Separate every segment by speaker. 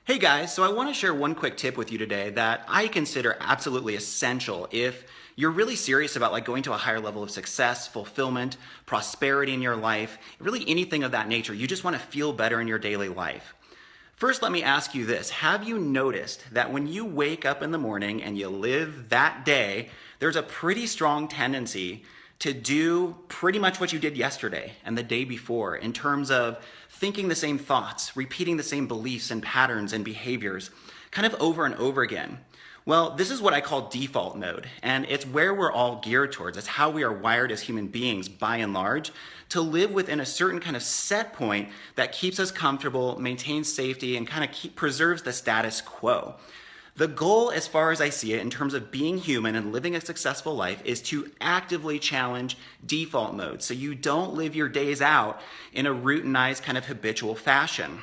Speaker 1: Hey guys, so I want to share one quick tip with you today that I consider absolutely essential if you're really serious about going to a higher level of success, fulfillment, prosperity in your life, really anything of that nature. You just want to feel better in your daily life. First, let me ask you this. Have you noticed that when you wake up in the morning and you live that day, there's a pretty strong tendency to do pretty much what you did yesterday and the day before in terms of thinking the same thoughts, repeating the same beliefs and patterns and behaviors kind of over and over again? Well, this is what I call default mode, and it's where we're all geared towards. It's how we are wired as human beings, by and large, to live within a certain kind of set point that keeps us comfortable, maintains safety, and kind of preserves the status quo. The goal, as far as I see it, in terms of being human and living a successful life, is to actively challenge default mode, so you don't live your days out in a routinized kind of habitual fashion.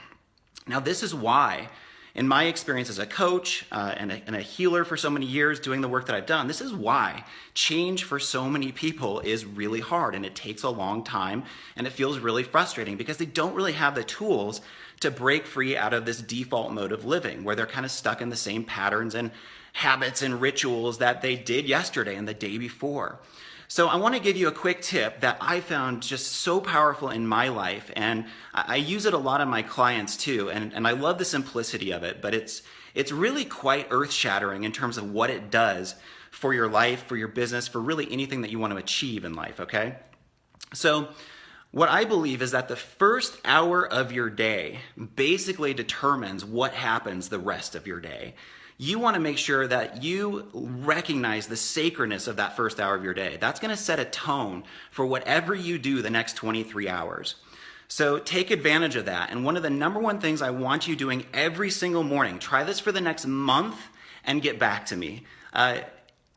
Speaker 1: Now, this is why, in my experience as a coach and a healer for so many years doing the work that I've done, this is why change for so many people is really hard, and it takes a long time, and it feels really frustrating because they don't really have the tools to break free out of this default mode of living where they're kind of stuck in the same patterns and habits and rituals that they did yesterday and the day before. So I want to give you a quick tip that I found just so powerful in my life, and I use it a lot on my clients too, and I love the simplicity of it, but it's really quite earth-shattering in terms of what it does for your life, for your business, for really anything that you want to achieve in life, okay? So what I believe is that the first hour of your day basically determines what happens the rest of your day. You want to make sure that you recognize the sacredness of that first hour of your day. That's going to set a tone for whatever you do the next 23 hours. So take advantage of that. And one of the number one things I want you doing every single morning, try this for the next month and get back to me.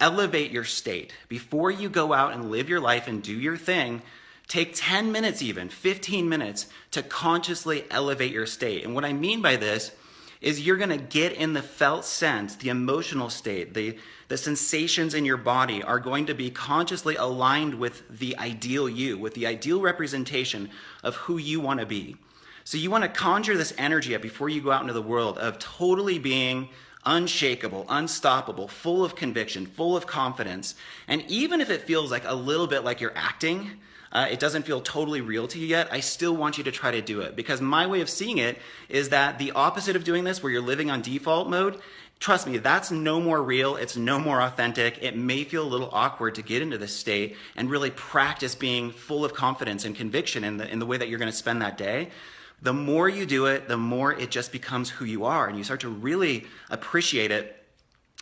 Speaker 1: Elevate your state. Before you go out and live your life and do your thing, take 10 minutes even, 15 minutes to consciously elevate your state. And what I mean by this is you're going to get in the felt sense, the emotional state, the sensations in your body are going to be consciously aligned with the ideal you, with the ideal representation of who you want to be. So you want to conjure this energy up before you go out into the world of totally being unshakable, unstoppable, full of conviction, full of confidence. And even if it feels like a little bit like you're acting, it doesn't feel totally real to you yet, I still want you to try to do it, because my way of seeing it is that the opposite of doing this, where you're living on default mode, trust me, that's no more real, it's no more authentic. It may feel a little awkward to get into this state and really practice being full of confidence and conviction in the way that you're going to spend that day. The more you do it, the more it just becomes who you are, and you start to really appreciate it.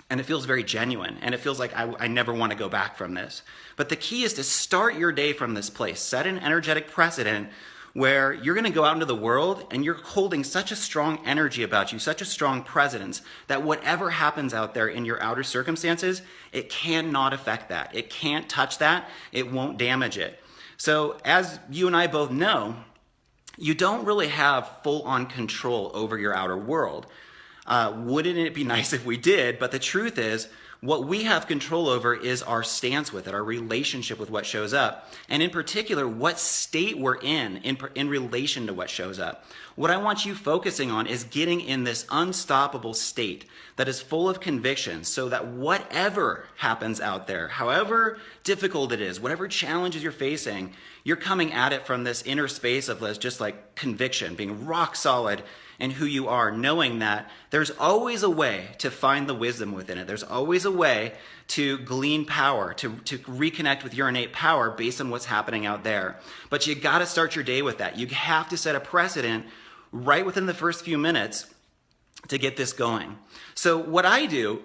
Speaker 1: And it feels very genuine, and it feels like I never want to go back from this. But the key is to start your day from this place. Set an energetic precedent where you're going to go out into the world and you're holding such a strong energy about you, such a strong presence, that whatever happens out there in your outer circumstances, it cannot affect that. It can't touch that. It won't damage it. So as you and I both know, you don't really have full-on control over your outer world. Wouldn't it be nice if we did? But the truth is, what we have control over is our stance with it, our relationship with what shows up, and in particular, what state we're in relation to what shows up. What I want you focusing on is getting in this unstoppable state that is full of conviction, so that whatever happens out there, however difficult it is, whatever challenges you're facing, you're coming at it from this inner space of just like conviction, being rock solid in who you are, knowing that there's always a way to find the wisdom within it. There's always a way to glean power, to reconnect with your innate power based on what's happening out there. But you got to start your day with that. You have to set a precedent right within the first few minutes to get this going. So what I do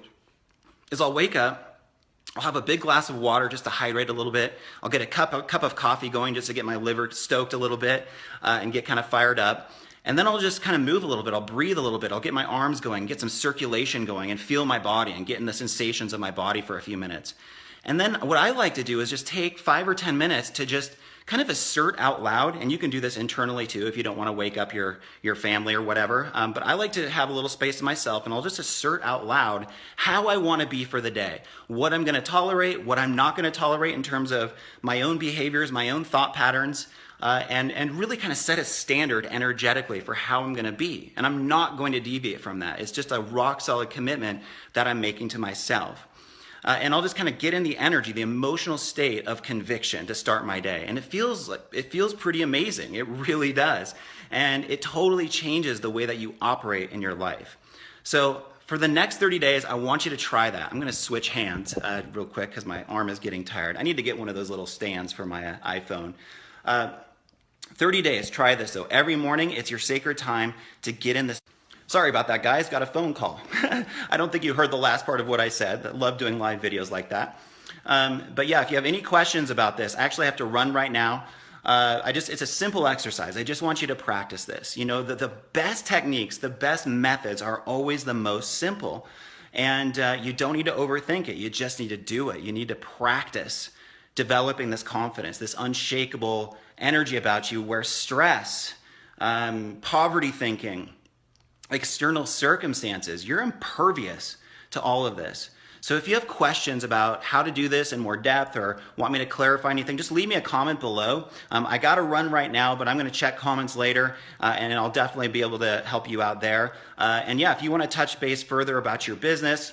Speaker 1: is I'll wake up, I'll have a big glass of water just to hydrate a little bit. I'll get a cup of coffee going just to get my liver stoked a little bit and get kind of fired up. And then I'll just kind of move a little bit. I'll breathe a little bit. I'll get my arms going, get some circulation going, and feel my body and get in the sensations of my body for a few minutes. And then what I like to do is just take 5 or 10 minutes to just kind of assert out loud, and you can do this internally too if you don't want to wake up your family or whatever. But I like to have a little space to myself, and I'll just assert out loud how I want to be for the day, what I'm going to tolerate, what I'm not going to tolerate in terms of my own behaviors, my own thought patterns, and really kind of set a standard energetically for how I'm going to be. And I'm not going to deviate from that. It's just a rock solid commitment that I'm making to myself. And I'll just kind of get in the energy, the emotional state of conviction to start my day. And it feels pretty amazing. It really does. And it totally changes the way that you operate in your life. So for the next 30 days, I want you to try that. I'm going to switch hands real quick because my arm is getting tired. I need to get one of those little stands for my iPhone. 30 days, try this though. Every morning, it's your sacred time to get in this. Sorry about that, guys. Got a phone call. I don't think you heard the last part of what I said. I love doing live videos like that. But yeah, if you have any questions about this, I actually have to run right now. It's a simple exercise. I just want you to practice this. You know, the best techniques, the best methods are always the most simple. And you don't need to overthink it. You just need to do it. You need to practice developing this confidence, this unshakable energy about you where stress, poverty thinking, external circumstances, you're impervious to all of this. So if you have questions about how to do this in more depth or want me to clarify anything, just leave me a comment below. I got to run right now, but I'm going to check comments later, and I'll definitely be able to help you out there. And yeah, if you want to touch base further about your business,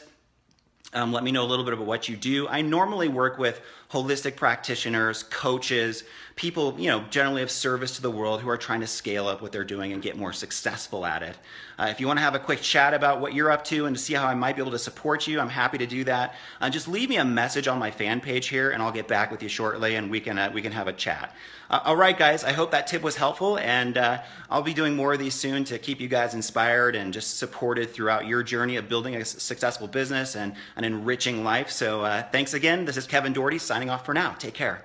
Speaker 1: let me know a little bit about what you do. I normally work with holistic practitioners, coaches, people, generally of service to the world who are trying to scale up what they're doing and get more successful at it. If you want to have a quick chat about what you're up to and to see how I might be able to support you, I'm happy to do that. Just leave me a message on my fan page here and I'll get back with you shortly and we can have a chat. All right, guys, I hope that tip was helpful, and I'll be doing more of these soon to keep you guys inspired and just supported throughout your journey of building a successful business and an enriching life. So thanks again. This is Kevin Doherty signing off for now. Take care.